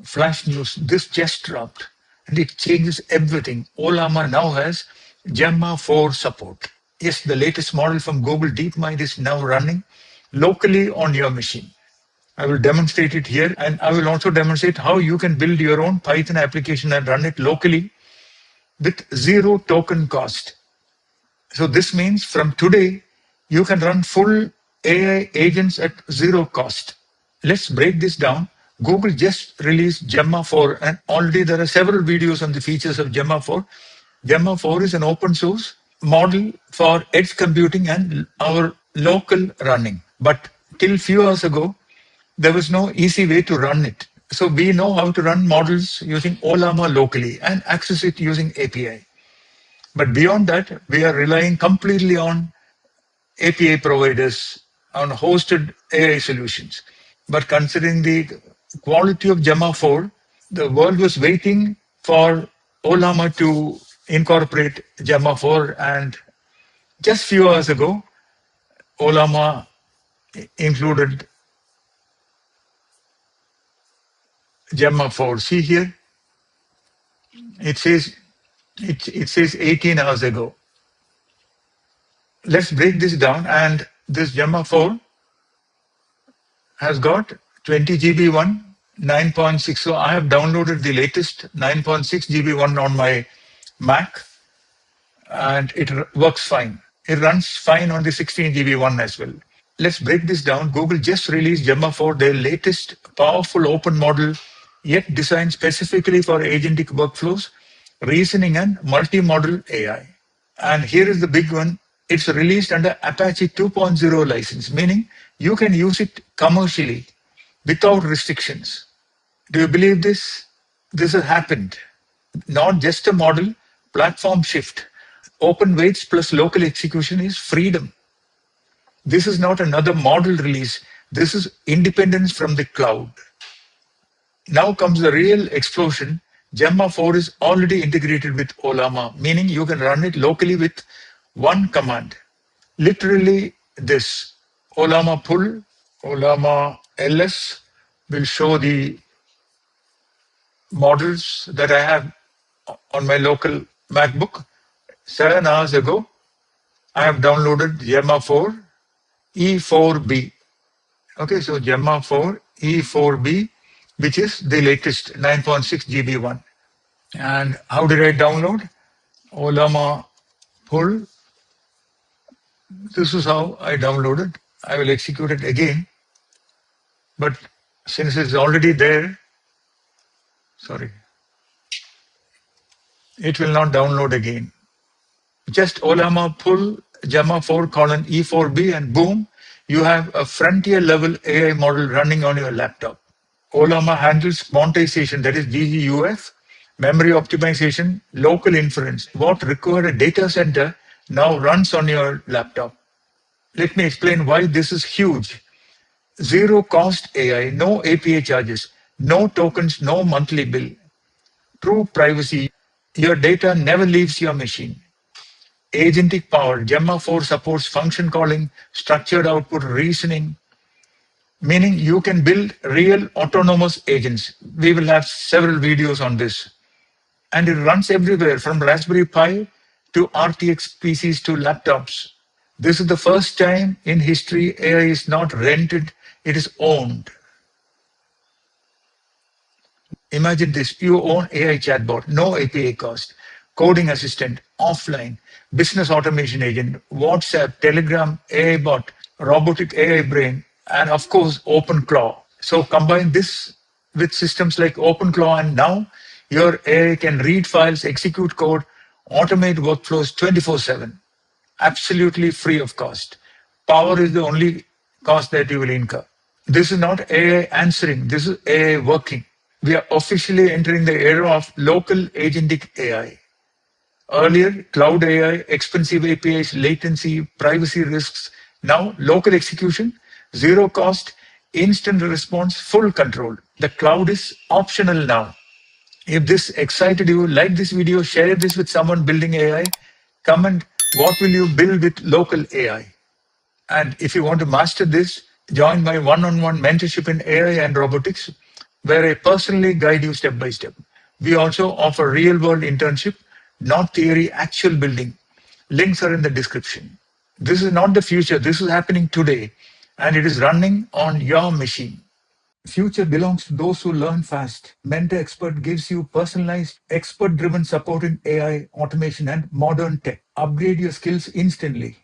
Flash news, this just dropped and it changes everything. Ollama now has Gemma 4 support. Yes, the latest model from Google DeepMind is now running locally on your machine. I will demonstrate it here, and I will also demonstrate how you can build your own Python application and run it locally with zero token cost. So this means from today, you can run full AI agents at zero cost. Let's break this down. Google just released Gemma 4, and already there are several videos on the features of Gemma 4. Gemma 4 is an open source model for edge computing and our local running. But till few hours ago, there was no easy way to run it. So we know how to run models using Ollama locally and access it using API. But beyond that, we are relying completely on API providers, on hosted AI solutions. But considering the quality of Gemma 4, the world was waiting for Ollama to incorporate Gemma 4. And just few hours ago, Ollama included Gemma 4. See here, it says 18 hours ago. Let's break this down. And this Gemma 4 has got 20 GB one, 9.6. So I have downloaded the latest 9.6 GB one on my Mac, and it works fine. It runs fine on the 16 GB one as well. Let's break this down. Google just released Gemma 4, their latest powerful open model, yet designed specifically for agentic workflows, reasoning, and multi-model AI. And here is the big one. It's released under Apache 2.0 license, meaning you can use it commercially without restrictions. Do you believe this? This has happened. Not just a model, platform shift. Open weights plus local execution is freedom. This is not another model release. This is independence from the cloud. Now comes the real explosion. Gemma 4 is already integrated with Ollama, meaning you can run it locally with one command. Literally this. Ollama pull, Ollama ls will show the models that I have on my local MacBook. 7 hours ago, I have downloaded Gemma 4 E4B. Okay, so Gemma 4 E4B, which is the latest 9.6 GB one. And how did I download? Ollama pull. This is how I downloaded. I will execute it again. But since it's already there, sorry, it will not download again. Just Ollama pull Gemma 4 colon E4B and boom, you have a frontier level AI model running on your laptop. Ollama handles quantization, that is GGUF, memory optimization, local inference. What required a data center now runs on your laptop. Let me explain why this is huge. Zero cost AI, no API charges, no tokens, no monthly bill. True privacy. Your data never leaves your machine. Agentic power. Gemma 4 supports function calling, structured output, reasoning, meaning you can build real autonomous agents. We will have several videos on this. And it runs everywhere from Raspberry Pi to RTX PCs to laptops. This is the first time in history AI is not rented, it is owned. Imagine this, you own AI chatbot, no API cost, coding assistant, offline, business automation agent, WhatsApp, Telegram, AI bot, robotic AI brain, and of course, OpenClaw. So combine this with systems like OpenClaw, and now your AI can read files, execute code, automate workflows 24/7, absolutely free of cost. Power is the only cost that you will incur. This is not AI answering, this is AI working. We are officially entering the era of local agentic AI. Earlier, cloud AI, expensive APIs, latency, privacy risks. Now, local execution, zero cost, instant response, full control. The cloud is optional now. If this excited you, like this video, share this with someone building AI, comment what will you build with local AI. And if you want to master this, join my one-on-one mentorship in AI and robotics. where I personally guide you step by step. We also offer real world internship, not theory, actual building. Links are in the description. This is not the future, this is happening today, and it is running on your machine. Future belongs to those who learn fast. Mentor Expert gives you personalized, expert driven support in AI, automation, and modern tech. Upgrade your skills instantly.